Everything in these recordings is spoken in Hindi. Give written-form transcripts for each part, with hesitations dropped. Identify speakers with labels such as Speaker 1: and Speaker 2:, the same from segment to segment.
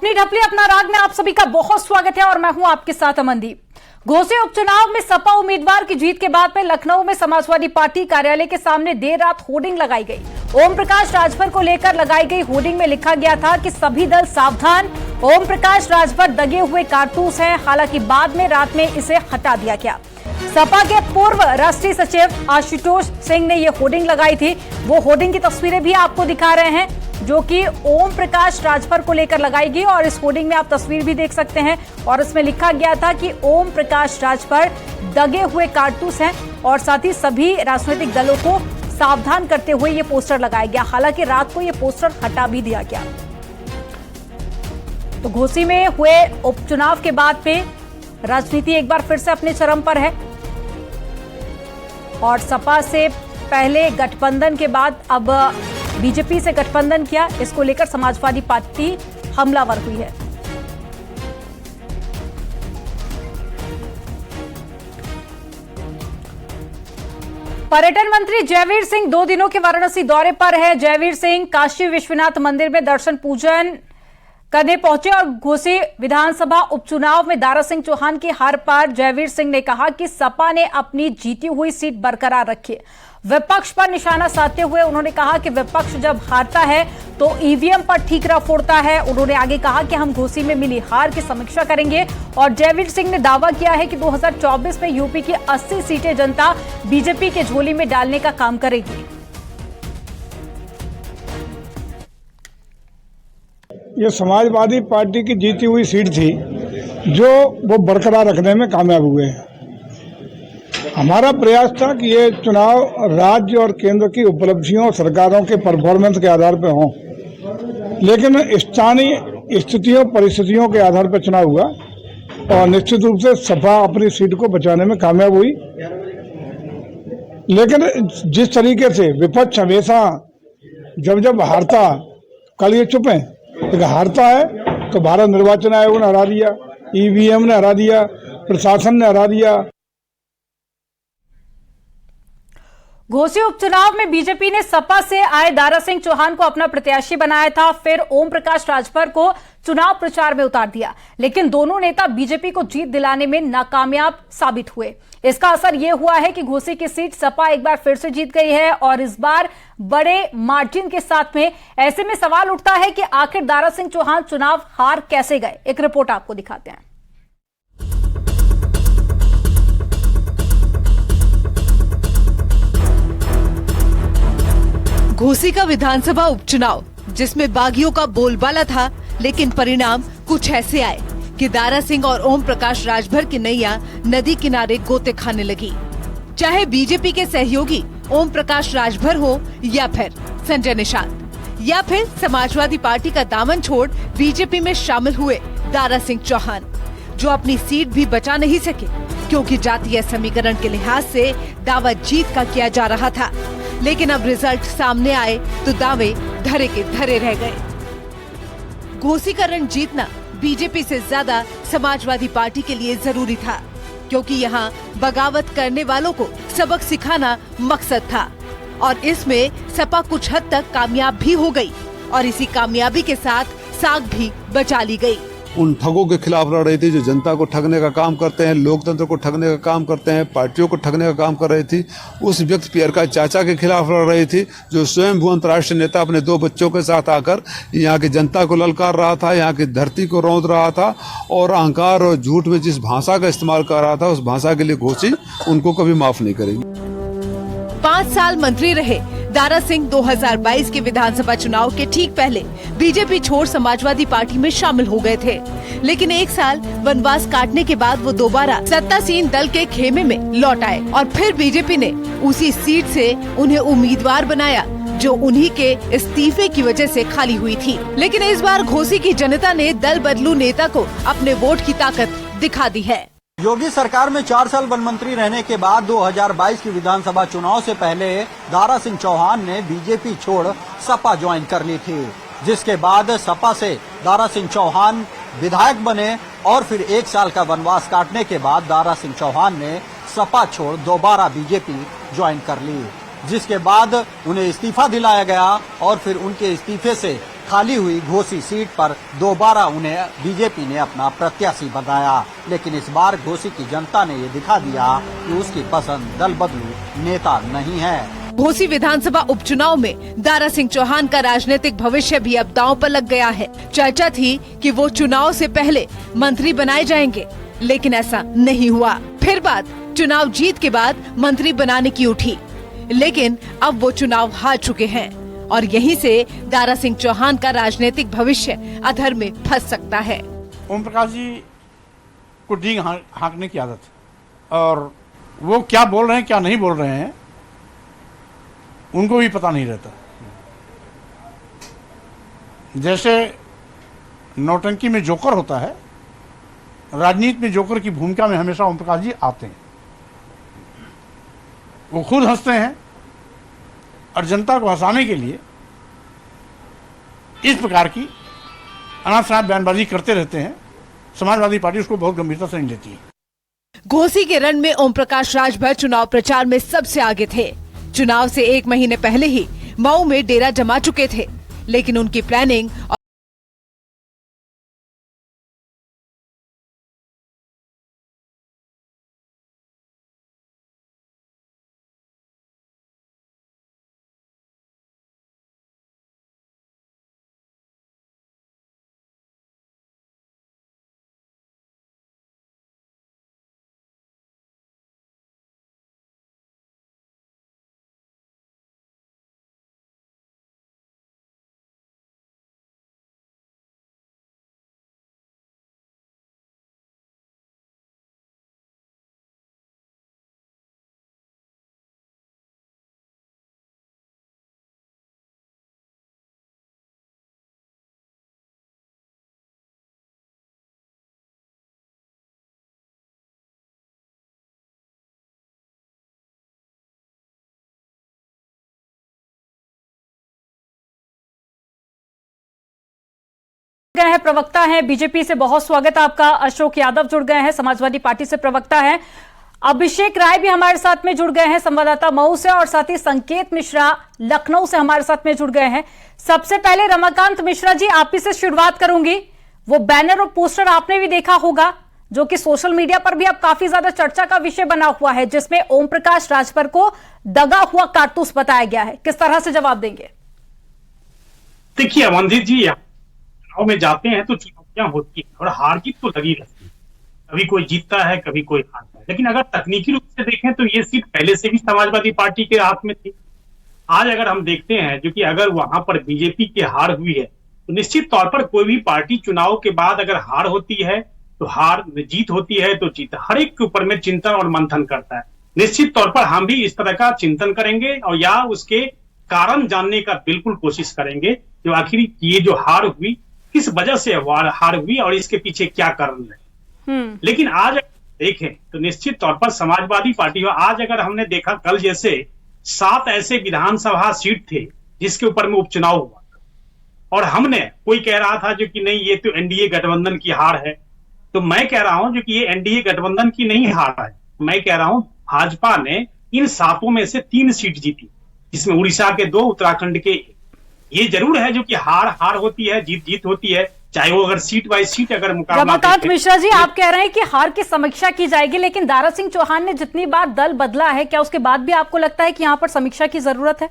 Speaker 1: अपनी ढपली अपना राग में आप सभी का बहुत स्वागत है और मैं हूं आपके साथ अमनदीप। घोसी उपचुनाव में सपा उम्मीदवार की जीत के बाद में लखनऊ में समाजवादी पार्टी कार्यालय के सामने देर रात होर्डिंग लगाई गई। ओम प्रकाश राजभर को लेकर लगाई गई होर्डिंग में लिखा गया था कि सभी दल सावधान, ओम प्रकाश राजभर दगे हुए कारतूस हैं। हालांकि बाद में रात में इसे हटा दिया गया। सपा के पूर्व राष्ट्रीय सचिव आशुतोष सिंह ने यह होर्डिंग लगाई थी। वो होर्डिंग की तस्वीरें भी आपको दिखा रहे हैं जो कि ओम प्रकाश राजभर को लेकर लगाई गई और इस होर्डिंग में आप तस्वीर भी देख सकते हैं और इसमें लिखा गया था कि ओम प्रकाश राजभर दगे हुए कारतूस हैं और साथ ही सभी राजनीतिक दलों को सावधान करते हुए ये पोस्टर लगाया गया। हालांकि रात को ये पोस्टर हटा भी दिया गया। तो घोसी में हुए उपचुनाव के बाद में राजनीति एक बार फिर से अपने चरम पर है और सपा से पहले गठबंधन के बाद अब बीजेपी से गठबंधन किया। इसको लेकर समाजवादी पार्टी हमलावर हुई है। पर्यटन मंत्री जयवीर सिंह 2 दिनों के वाराणसी दौरे पर है। जयवीर सिंह काशी विश्वनाथ मंदिर में दर्शन पूजन करने पहुंचे और घोसी विधानसभा उपचुनाव में दारा सिंह चौहान की हार पर जयवीर सिंह ने कहा कि सपा ने अपनी जीती हुई सीट बरकरार रखी। विपक्ष पर निशाना साधते हुए उन्होंने कहा कि विपक्ष जब हारता है तो ईवीएम पर ठीकरा फोड़ता है। उन्होंने आगे कहा कि हम घोसी में मिली हार की समीक्षा करेंगे और जयवीर सिंह ने दावा किया है कि 2024 में यूपी की 80 सीटें जनता बीजेपी के झोली में डालने का काम करेगी।
Speaker 2: ये समाजवादी पार्टी की जीती हुई सीट थी जो वो बरकरार रखने में कामयाब हुए हैं। हमारा प्रयास था कि ये चुनाव राज्य और केंद्र की उपलब्धियों सरकारों के परफॉर्मेंस के आधार पर हों, लेकिन स्थानीय स्थितियों परिस्थितियों के आधार पर चुनाव हुआ और निश्चित रूप से सपा अपनी सीट को बचाने में कामयाब हुई। लेकिन जिस तरीके से विपक्ष हमेशा जब हारता, कल ये चुप है, हारता है तो भारत निर्वाचन आयोग ने हरा दिया, ईवीएम ने हरा दिया, प्रशासन ने हरा दिया।
Speaker 1: घोसी उपचुनाव में बीजेपी ने सपा से आए दारा सिंह चौहान को अपना प्रत्याशी बनाया था, फिर ओम प्रकाश राजभर को चुनाव प्रचार में उतार दिया, लेकिन दोनों नेता बीजेपी को जीत दिलाने में नाकामयाब साबित हुए। इसका असर यह हुआ है कि घोसी की सीट सपा एक बार फिर से जीत गई है और इस बार बड़े मार्जिन के साथ में। ऐसे में सवाल उठता है कि आखिर दारा सिंह चौहान चुनाव हार कैसे गए। एक रिपोर्ट आपको दिखाते हैं।
Speaker 3: घोसी का विधानसभा उपचुनाव जिसमें बागियों का बोलबाला था, लेकिन परिणाम कुछ ऐसे आए कि दारा सिंह और ओम प्रकाश राजभर की नैया नदी किनारे गोते खाने लगी। चाहे बीजेपी के सहयोगी ओम प्रकाश राजभर हो या फिर संजय निषाद या फिर समाजवादी पार्टी का दामन छोड़ बीजेपी में शामिल हुए दारा सिंह चौहान, जो अपनी सीट भी बचा नहीं सके क्योंकि जातीय समीकरण के लिहाज से दावा जीत का किया जा रहा था। लेकिन अब रिजल्ट सामने आए तो दावे धरे के धरे रह गए। घोसी का रण जीतना बीजेपी से ज्यादा समाजवादी पार्टी के लिए जरूरी था, क्योंकि यहाँ बगावत करने वालों को सबक सिखाना मकसद था और इसमें सपा कुछ हद तक कामयाब भी हो गई और इसी कामयाबी के साथ साख भी बचा ली गई।
Speaker 4: उन ठगों के खिलाफ लड़ रही थी जो जनता को ठगने का काम करते हैं, लोकतंत्र को ठगने का काम करते हैं, पार्टियों को ठगने का काम कर रही थी। उस व्यक्ति पियरका चाचा के खिलाफ लड़ रही थी जो स्वयं भू अंतर्राष्ट्रीय नेता अपने 2 बच्चों के साथ आकर यहाँ की जनता को ललकार रहा था, यहाँ की धरती को रौंद रहा था और अहंकार और झूठ में जिस भाषा का इस्तेमाल कर रहा था, उस भाषा के लिए घोसी उनको कभी माफ नहीं करेगी।
Speaker 3: 5 साल मंत्री रहे दारा सिंह 2022 के विधानसभा चुनाव के ठीक पहले बीजेपी छोड़ समाजवादी पार्टी में शामिल हो गए थे, लेकिन 1 साल वनवास काटने के बाद वो दोबारा सत्तासीन दल के खेमे में लौट आए और फिर बीजेपी ने उसी सीट से उन्हें उम्मीदवार बनाया जो उन्हीं के इस्तीफे की वजह से खाली हुई थी। लेकिन इस बार घोसी की जनता ने दल बदलू नेता को अपने वोट की ताकत दिखा दी है।
Speaker 5: योगी सरकार में 4 साल वन मंत्री रहने के बाद 2022 की विधानसभा चुनाव से पहले दारा सिंह चौहान ने बीजेपी छोड़ सपा ज्वाइन कर ली थी, जिसके बाद सपा से दारा सिंह चौहान विधायक बने और फिर 1 साल का वनवास काटने के बाद दारा सिंह चौहान ने सपा छोड़ दोबारा बीजेपी ज्वाइन कर ली, जिसके बाद उन्हें इस्तीफा दिलाया गया और फिर उनके इस्तीफे से खाली हुई घोसी सीट पर दोबारा उन्हें बीजेपी ने अपना प्रत्याशी बनाया। लेकिन इस बार घोसी की जनता ने ये दिखा दिया कि उसकी पसंद दल बदलू नेता नहीं है।
Speaker 3: घोसी विधानसभा उपचुनाव में दारा सिंह चौहान का राजनीतिक भविष्य भी अब दांव पर लग गया है। चर्चा थी कि वो चुनाव से पहले मंत्री बनाए जाएंगे, लेकिन ऐसा नहीं हुआ। फिर बात चुनाव जीत के बाद मंत्री बनाने की उठी, लेकिन अब वो चुनाव हार चुके हैं और यहीं से दारा सिंह चौहान का राजनीतिक भविष्य अधर में फंस सकता है।
Speaker 6: ओम प्रकाश जी को डींग हाँकने की आदत है और वो क्या बोल रहे हैं क्या नहीं बोल रहे हैं उनको भी पता नहीं रहता। जैसे नौटंकी में जोकर होता है, राजनीति में जोकर की भूमिका में हमेशा ओम प्रकाश जी आते हैं। वो खुद हंसते हैं और जनता को हंसाने के लिए इस प्रकार की अनाप-शनाप बयानबाजी करते रहते हैं। समाजवादी पार्टी उसको बहुत गंभीरता से नहीं लेती है।
Speaker 3: घोसी के रण में ओम प्रकाश राजभर चुनाव प्रचार में सबसे आगे थे। चुनाव से 1 महीने पहले ही मऊ में डेरा जमा चुके थे, लेकिन उनकी प्लानिंग
Speaker 1: गए हैं प्रवक्ता हैं बीजेपी से, बहुत स्वागत है आपका। अशोक यादव जुड़ गए हैं, समाजवादी पार्टी से प्रवक्ता हैं। अभिषेक राय भी हमारे साथ में जुड़ गए हैं, संवाददाता मऊ से, और साथ ही संकेत मिश्रा लखनऊ से हमारे साथ में जुड़ गए हैं। सबसे पहले रमाकांत मिश्रा जी, आप ही से शुरुआत करूंगी। वो बैनर और पोस्टर आपने भी देखा होगा, जो कि सोशल मीडिया पर भी अब काफी ज्यादा चर्चा का विषय बना हुआ है, जिसमें ओम प्रकाश राजभर को दगा हुआ कारतूस बताया गया है। किस तरह से जवाब देंगे?
Speaker 7: देखिए अमनदीप जी, चुनाव में जाते हैं तो चुनौतियां होती है और हार जीत तो लगी रहती है। कभी कोई जीतता है, कभी कोई हारता है। लेकिन अगर तकनीकी रूप से देखें तो ये सीट पहले से भी समाजवादी पार्टी के हाथ में थी। आज अगर हम देखते हैं जो कि अगर वहां पर बीजेपी की हार हुई है, तो निश्चित तौर पर कोई भी पार्टी चुनाव के बाद अगर हार होती है तो हार, जीत होती है तो जीत, हर एक के ऊपर में चिंतन और मंथन करता है। निश्चित तौर पर हम भी इस तरह का चिंतन करेंगे और या उसके कारण जानने का बिल्कुल कोशिश करेंगे, जो आखिर ये जो हार हुई किस वजह से हार हुई और इसके पीछे क्या कारण है। लेकिन आज देखें तो निश्चित तौर पर समाजवादी पार्टी, आज अगर हमने देखा कल जैसे 7 ऐसे विधानसभा सीट थे जिसके ऊपर में उपचुनाव हुआ और हमने, कोई कह रहा था जो कि नहीं ये तो एनडीए गठबंधन की हार है, तो मैं कह रहा हूं जो कि ये एनडीए गठबंधन की नहीं हार है। मैं कह रहा हूं भाजपा ने इन 7 में से 3 सीट जीती, जिसमें उड़ीसा के 2, उत्तराखंड के 1। ये जरूर है जो कि हार होती है, जीत होती है, चाहे वो अगर सीट बाय सीट अगर मुकाबला।
Speaker 1: रमाकांत मिश्रा जी, आप कह रहे हैं कि हार की समीक्षा की जाएगी, लेकिन दारा सिंह चौहान ने जितनी बार दल बदला है, क्या उसके बाद भी आपको लगता है कि यहां पर समीक्षा की जरूरत है?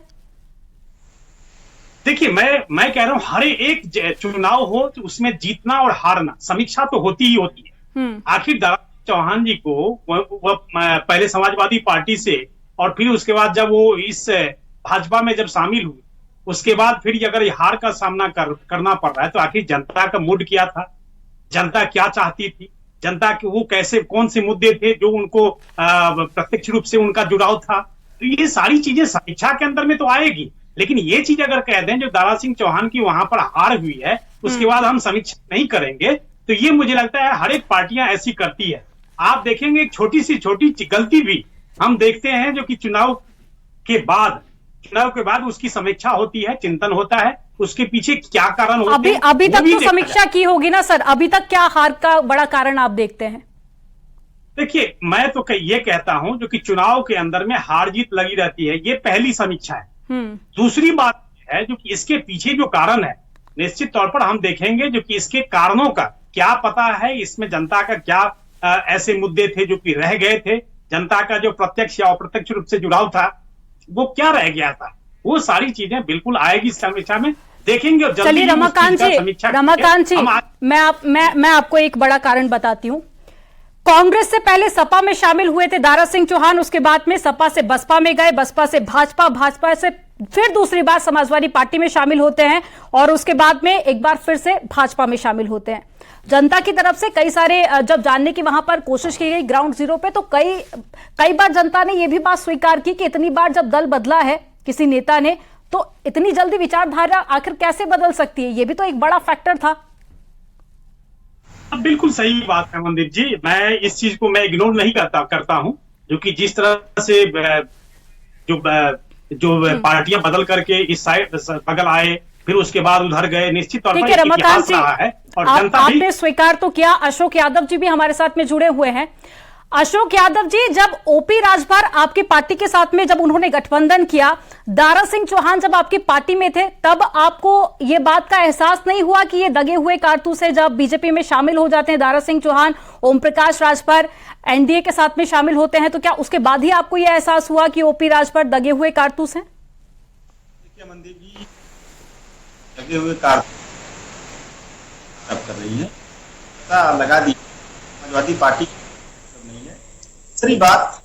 Speaker 7: देखिए मैं कह रहा हूं हर एक चुनाव हो तो उसमें जीतना और हारना, समीक्षा तो होती ही होती है। आखिर दारा चौहान जी को वो पहले समाजवादी पार्टी से और फिर उसके बाद जब वो इस भाजपा में जब शामिल हुए, उसके बाद फिर अगर हार का सामना करना पड़ रहा है तो आखिर जनता का मूड क्या था, जनता क्या चाहती थी, जनता के वो कैसे, कौन से मुद्दे थे जो उनको प्रत्यक्ष रूप से उनका जुड़ाव था, तो ये सारी चीजें समीक्षा के अंदर में तो आएगी। लेकिन ये चीज अगर कह दें जो दारा सिंह चौहान की वहां पर हार हुई है उसके बाद हम समीक्षा नहीं करेंगे, तो ये मुझे लगता है हर एक पार्टियां ऐसी करती है। आप देखेंगे एक छोटी गलती भी हम देखते हैं जो कि चुनाव के बाद उसकी समीक्षा होती है, चिंतन होता है, उसके पीछे क्या कारण होते हैं।
Speaker 1: अभी तक तो समीक्षा की होगी ना सर, अभी तक क्या हार का बड़ा कारण आप देखते हैं?
Speaker 7: देखिए मैं तो ये कहता हूं जो कि चुनाव के अंदर में हार जीत लगी रहती है, ये पहली समीक्षा है। दूसरी बात है जो कि इसके पीछे जो कारण है निश्चित तौर पर हम देखेंगे जो कि इसके कारणों का क्या पता है, इसमें जनता का क्या ऐसे मुद्दे थे जो कि रह गए थे, जनता का जो प्रत्यक्ष या अप्रत्यक्ष रूप से जुड़ाव था वो क्या रह गया था, वो सारी चीजें बिल्कुल आएगी इस समीक्षा में, देखेंगे। और
Speaker 1: चलिए रमाकांत जी, मैं आपको एक बड़ा कारण बताती हूँ। कांग्रेस से पहले सपा में शामिल हुए थे दारा सिंह चौहान, उसके बाद में सपा से बसपा में गए, बसपा से भाजपा, भाजपा से फिर दूसरी बार समाजवादी पार्टी में शामिल होते हैं और उसके बाद में एक बार फिर से भाजपा में शामिल होते हैं। जनता की तरफ से कई सारे जब जानने की वहां पर कोशिश की गई ग्राउंड जीरो पे, तो कई बार जनता ने यह भी बात स्वीकार की कि इतनी बार जब दल बदला है किसी नेता ने, तो इतनी जल्दी विचारधारा आखिर कैसे बदल सकती है, यह भी तो एक बड़ा फैक्टर था।
Speaker 7: बिल्कुल सही बात है मनदीप जी, मैं इस चीज को मैं इग्नोर नहीं करता हूं, जो कि जिस तरह से जो पार्टियां बदल करके इस साइड बगल आए फिर उसके बाद उधर गए, निश्चित तौर पर
Speaker 1: रमाकांत जी,
Speaker 7: है और जनता भी
Speaker 1: आपने स्वीकार तो किया। अशोक यादव जी भी हमारे साथ में जुड़े हुए हैं। अशोक यादव जी, जब ओपी राजभर आपकी पार्टी के साथ में जब उन्होंने गठबंधन किया, दारा सिंह चौहान जब आपकी पार्टी में थे, तब आपको ये बात का एहसास नहीं हुआ कि ये दगे हुए कारतूस है? जब बीजेपी में शामिल हो जाते हैं दारा सिंह चौहान, ओम प्रकाश राजभर एनडीए के साथ में शामिल होते हैं, तो क्या उसके बाद ही आपको यह एहसास हुआ कि ओपी राजभर दगे हुए कारतूस हैं?
Speaker 8: देखिए मनदीप जी, दगे हुए कारतूस कर रही है, लगा दी समाजवादी पार्टी दूसरी बात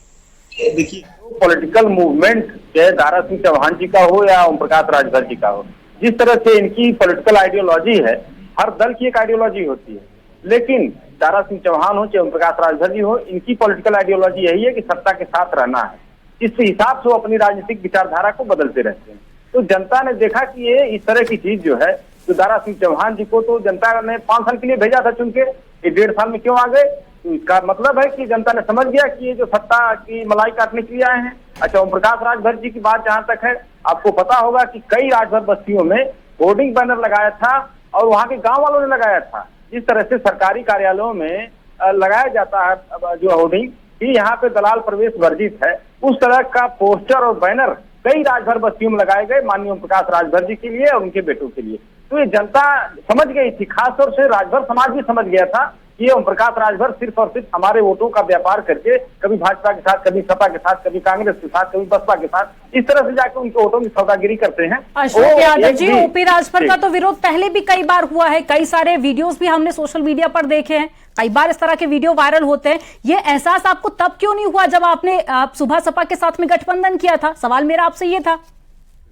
Speaker 8: देखिए, पॉलिटिकल मूवमेंट चाहे दारा सिंह चौहान जी का हो या ओम प्रकाश राजभर जी का हो, जिस तरह से इनकी पॉलिटिकल आइडियोलॉजी है, हर दल की एक आइडियोलॉजी होती है, लेकिन दारा सिंह चौहान हो चाहे ओम प्रकाश राजभर जी हो, इनकी पॉलिटिकल आइडियोलॉजी यही है कि सत्ता के साथ रहना है। इस हिसाब से वो अपनी राजनीतिक विचारधारा को बदलते रहते हैं। तो जनता ने देखा कि ये इस तरह की चीज जो है, तो दारा सिंह चौहान जी को तो जनता ने 5 साल के लिए भेजा था चुन के, ये 1.5 साल में क्यों आ गए? तो इसका मतलब है कि जनता ने समझ गया कि ये जो सत्ता की मलाई काटने के लिए आए हैं। अच्छा, ओम प्रकाश राजभर जी की बात जहां तक है, आपको पता होगा कि कई राजभर बस्तियों में होर्डिंग बैनर लगाया था और वहां के गांव वालों ने लगाया था। जिस तरह से सरकारी कार्यालयों में लगाया जाता है जो होर्डिंग कि यहाँ पे दलाल प्रवेश वर्जित है, उस तरह का पोस्टर और बैनर कई राजभर बस्तियों में लगाए गए माननीय ओम प्रकाश राजभर जी के लिए और उनके बेटों के लिए। तो ये जनता समझ गई थी, खासतौर से राजभर समाज भी समझ गया था कि ओम प्रकाश राजभर सिर्फ और सिर्फ हमारे वोटों का व्यापार करके कभी भाजपा के साथ, कभी सपा के साथ, कभी कांग्रेस के साथ, कभी बसपा के साथ, इस तरह से जाकर उनके वोटों की सौदागिरी करते हैं।
Speaker 1: अशोक यादव जी, ओपी राजभर का तो विरोध पहले भी कई बार हुआ है, कई सारे वीडियोस भी हमने सोशल मीडिया पर देखे हैं, कई बार इस तरह के वीडियो वायरल होते हैं। ये एहसास आपको तब क्यों नहीं हुआ जब आपने सुबह सपा के साथ में गठबंधन किया था? सवाल मेरा आपसे ये था।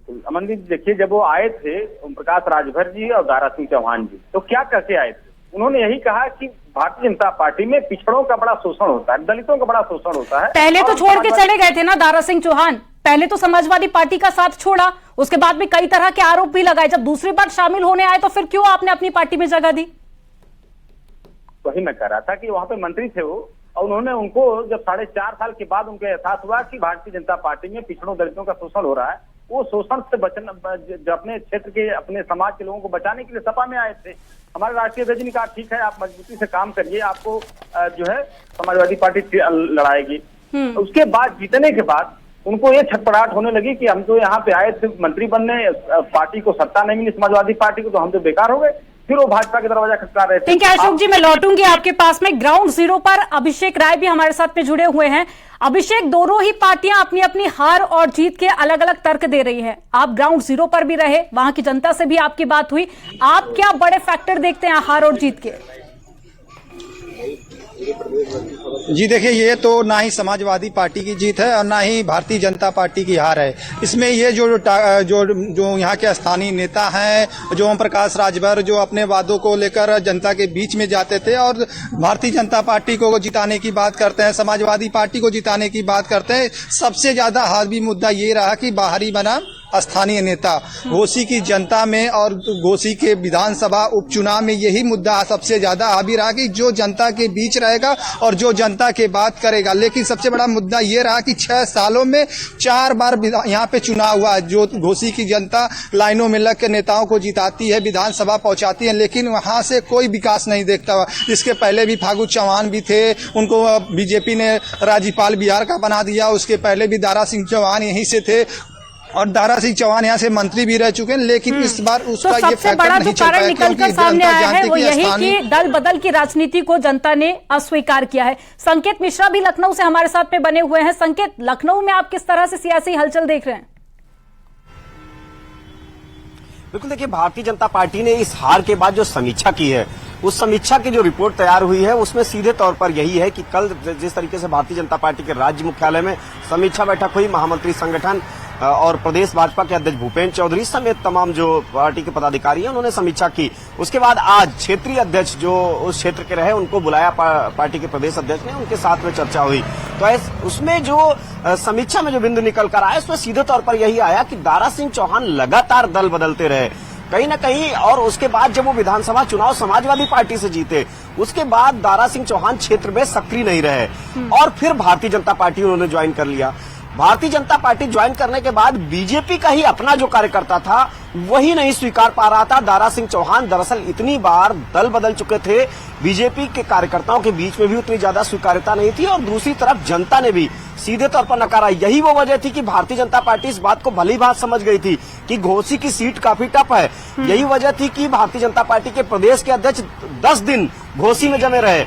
Speaker 8: अमनदीप, देखिए, जब वो आए थे ओम प्रकाश राजभर जी और दारा सिंह चौहान जी, तो क्या कहते आए थे? उन्होंने यही कहा कि भारतीय जनता पार्टी में पिछड़ों का बड़ा शोषण होता है, दलितों का बड़ा शोषण होता है।
Speaker 1: पहले तो छोड़ के चले गए थे ना दारा सिंह चौहान, पहले तो समाजवादी पार्टी का साथ छोड़ा, उसके बाद में कई तरह के आरोप भी लगाए, जब दूसरी बार शामिल होने आए तो फिर क्यों आपने अपनी पार्टी में जगह दी?
Speaker 8: वही मैं कह रहा था कि वहां पे मंत्री थे वो, और उन्होंने उनको जब 4.5 साल के बाद उनको एहसास हुआ कि भारतीय जनता पार्टी में पिछड़ों दलितों का शोषण हो रहा है, वो शोषण से बचना, जो अपने क्षेत्र के, अपने समाज के लोगों को बचाने के लिए सपा में आए थे। हमारे राष्ट्रीय अध्यक्ष ने कहा ठीक है, आप मजबूती से काम करिए, आपको जो है समाजवादी पार्टी लड़ाएगी। उसके बाद जीतने के बाद उनको ये छटपटाहट होने लगी कि हम तो यहाँ पे आए थे मंत्री बनने, पार्टी को सत्ता नहीं मिली, समाजवादी पार्टी को, तो हम तो बेकार हो गए। फिर वो भाजपा के दरवाजा खटका रहे थे।
Speaker 1: ठीक है अशोक जी, मैं लौटूंगी आपके पास में। ग्राउंड जीरो पर अभिषेक राय भी हमारे साथ में जुड़े हुए हैं। अभिषेक, दोनों ही पार्टियां अपनी अपनी हार और जीत के अलग अलग तर्क दे रही है। आप ग्राउंड जीरो पर भी रहे, वहां की जनता से भी आपकी बात हुई, आप क्या बड़े फैक्टर देखते हैं हार और जीत के?
Speaker 9: जी देखिए, ये तो ना ही समाजवादी पार्टी की जीत है और ना ही भारतीय जनता पार्टी की हार है। इसमें ये जो यहाँ के स्थानीय नेता हैं, जो ओम प्रकाश राजभर, जो अपने वादों को लेकर जनता के बीच में जाते थे और भारतीय जनता पार्टी को जिताने की बात करते हैं, समाजवादी पार्टी को जिताने की बात करते हैं, सबसे ज्यादा हावी मुद्दा ये रहा कि बाहरी बना स्थानीय नेता। घोसी की जनता में और घोसी के विधानसभा उपचुनाव में यही मुद्दा सबसे ज्यादा हावी रहा कि जो जनता के बीच रहेगा और जो जनता के बात करेगा। लेकिन सबसे बड़ा मुद्दा ये रहा कि 6 सालों में 4 बार यहाँ पे चुनाव हुआ, जो घोसी की जनता लाइनों में लग के नेताओं को जिताती है, विधानसभा पहुंचाती है, लेकिन वहां से कोई विकास नहीं देखता। इसके पहले भी फागू चौहान भी थे, उनको बीजेपी ने राज्यपाल बिहार का बना दिया। उसके पहले भी दारा सिंह चौहान यहीं से थे। और दारा सिंह चौहान यहाँ से मंत्री भी रह चुके हैं, लेकिन इस बार उसका
Speaker 1: तो
Speaker 9: ये
Speaker 1: सबसे बड़ा जो कारण निकलकर सामने आया है वो यही कि दल बदल की राजनीति को जनता ने अस्वीकार किया है। संकेत मिश्रा भी लखनऊ से हमारे साथ में बने हुए हैं। संकेत, लखनऊ में आप किस तरह से सियासी हलचल देख रहे हैं?
Speaker 10: बिल्कुल, देखिए, भारतीय जनता पार्टी ने इस हार के बाद जो समीक्षा की है, उस समीक्षा की जो रिपोर्ट तैयार हुई है उसमें सीधे तौर पर यही है कि कल जिस तरीके से भारतीय जनता पार्टी के राज्य मुख्यालय में समीक्षा बैठक हुई, महामंत्री संगठन और प्रदेश भाजपा के अध्यक्ष भूपेंद्र चौधरी समेत तमाम जो पार्टी के पदाधिकारी हैं उन्होंने समीक्षा की। उसके बाद आज क्षेत्रीय अध्यक्ष जो उस क्षेत्र के रहे उनको बुलाया पार्टी के प्रदेश अध्यक्ष ने, उनके साथ में चर्चा हुई। तो उसमें जो समीक्षा में जो बिंदु निकल कर आया उसमें सीधे तौर पर यही आया कि दारा सिंह चौहान लगातार दल बदलते रहे कहीं न कहीं, और उसके बाद जब वो विधानसभा चुनाव समाजवादी पार्टी से जीते उसके बाद दारा सिंह चौहान क्षेत्र में सक्रिय नहीं रहे और फिर भारतीय जनता पार्टी उन्होंने ज्वाइन कर लिया। भारतीय जनता पार्टी ज्वाइन करने के बाद बीजेपी का ही अपना जो कार्यकर्ता था वही नहीं स्वीकार पा रहा था। दारा सिंह चौहान दरअसल इतनी बार दल बदल चुके थे, बीजेपी के कार्यकर्ताओं के बीच में भी उतनी ज्यादा स्वीकार्यता नहीं थी और दूसरी तरफ जनता ने भी सीधे तौर पर नकारा। यही वो वजह थी कि भारतीय जनता पार्टी इस बात को भली भांत समझ गई थी कि घोसी की सीट काफी टफ है। यही वजह थी कि भारतीय जनता पार्टी के प्रदेश के अध्यक्ष 10 दिन घोसी में जमे रहे,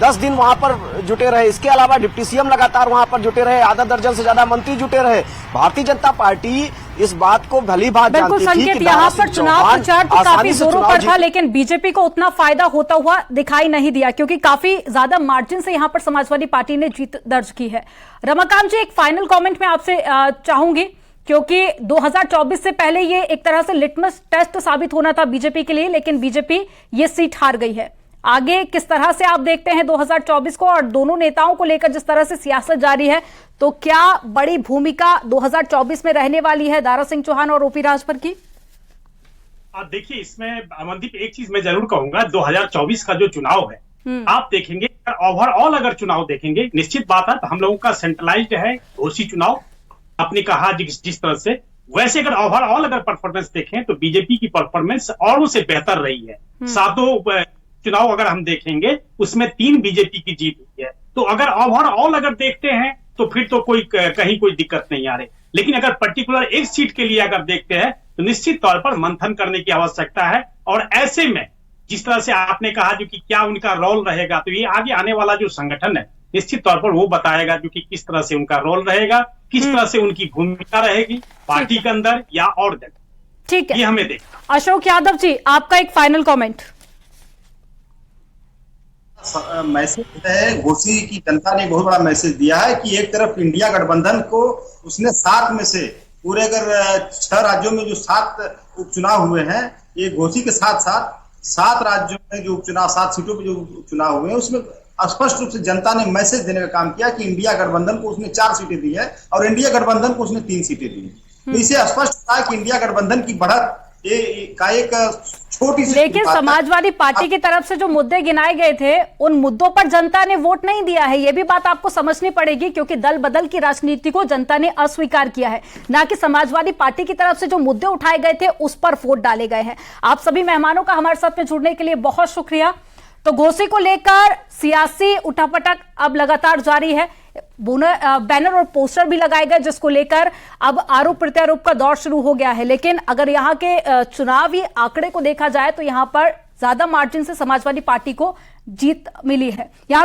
Speaker 10: 10 दिन वहां पर जुटे रहे। इसके अलावा डिप्टी सीएम लगातार वहां पर जुटे रहे, आधा दर्जन से ज्यादा मंत्री जुटे रहे। भारतीय जनता पार्टी इस बात को भली भांत जानती थी कि
Speaker 1: यहाँ पर चुनाव प्रचार तो काफी जोरों पर था, लेकिन बीजेपी को उतना फायदा होता हुआ दिखाई नहीं दिया क्योंकि काफी ज्यादा मार्जिन से यहाँ पर समाजवादी पार्टी ने जीत दर्ज की है। रमाकांत जी, एक फाइनल कॉमेंट में आपसे चाहूंगी क्योंकि 2024 से पहले ये एक तरह से लिटमस टेस्ट साबित होना था बीजेपी के लिए, लेकिन बीजेपी ये सीट हार गई है। आगे किस तरह से आप देखते हैं 2024 को, और दोनों नेताओं को लेकर जिस तरह से सियासत जारी है, तो क्या बड़ी भूमिका 2024 में रहने वाली है दारा सिंह चौहान और ओपी राजभर की?
Speaker 7: देखिए, इसमें अमनदीप एक चीज मैं जरूर कहूंगा, 2024 का जो चुनाव है आप देखेंगे, ओवरऑल अगर चुनाव देखेंगे, निश्चित बात है हम लोगों का सेंट्रलाइज्ड है घोसी चुनाव, आपने कहा जिस तरह से, वैसे अगर ओवरऑल अगर परफॉर्मेंस देखें तो बीजेपी की परफॉर्मेंस और उनसे बेहतर रही है। सातों चुनाव अगर हम देखेंगे उसमें 3 बीजेपी की जीत हुई है। तो अगर ओवरऑल अगर देखते हैं तो फिर तो कहीं कोई दिक्कत नहीं आ रही, लेकिन अगर पर्टिकुलर एक सीट के लिए अगर देखते हैं तो निश्चित तौर पर मंथन करने की आवश्यकता है। और ऐसे में जिस तरह से आपने कहा जो कि क्या उनका रोल रहेगा, तो ये आगे आने वाला जो संगठन है निश्चित तौर पर वो बताएगा जो कि किस तरह से उनका रोल रहेगा, किस तरह से उनकी भूमिका रहेगी पार्टी के अंदर या और जगह।
Speaker 1: ठीक है,
Speaker 7: ये हमें देखना।
Speaker 1: अशोक यादव जी, आपका एक फाइनल कॉमेंट।
Speaker 8: मैसेज है, घोसी की जनता ने बहुत बड़ा मैसेज दिया है कि एक तरफ इंडिया गठबंधन को उसने 7 में से पूरे अगर 6 राज्यों में जो 7 उपचुनाव हुए हैं, ये घोसी के साथ साथ 7 राज्यों में जो उपचुनाव, 7 सीटों पे जो उपचुनाव हुए हैं उसमें स्पष्ट रूप से जनता ने मैसेज देने का काम किया कि इंडिया गठबंधन को उसने 4 सीटें दी है और इंडिया गठबंधन को उसने 3 सीटें दी है। तो इसे स्पष्ट होता है कि इंडिया गठबंधन की बढ़त का एक छोटी सी,
Speaker 1: लेकिन समाजवादी पार्टी की तरफ से जो मुद्दे गिनाए गए थे उन मुद्दों पर जनता ने वोट नहीं दिया है। यह भी बात आपको समझनी पड़ेगी क्योंकि दल बदल की राजनीति को जनता ने अस्वीकार किया है, ना कि समाजवादी पार्टी की तरफ से जो मुद्दे उठाए गए थे उस पर वोट डाले गए हैं। आप सभी मेहमानों का हमारे साथ में जुड़ने के लिए बहुत शुक्रिया। तो घोसी को लेकर सियासी उठापटक अब लगातार जारी है, बैनर और पोस्टर भी लगाए गए जिसको लेकर अब आरोप प्रत्यारोप का दौर शुरू हो गया है। लेकिन अगर यहाँ के चुनावी आंकड़े को देखा जाए तो यहाँ पर ज्यादा मार्जिन से समाजवादी पार्टी को जीत मिली है। यहाँ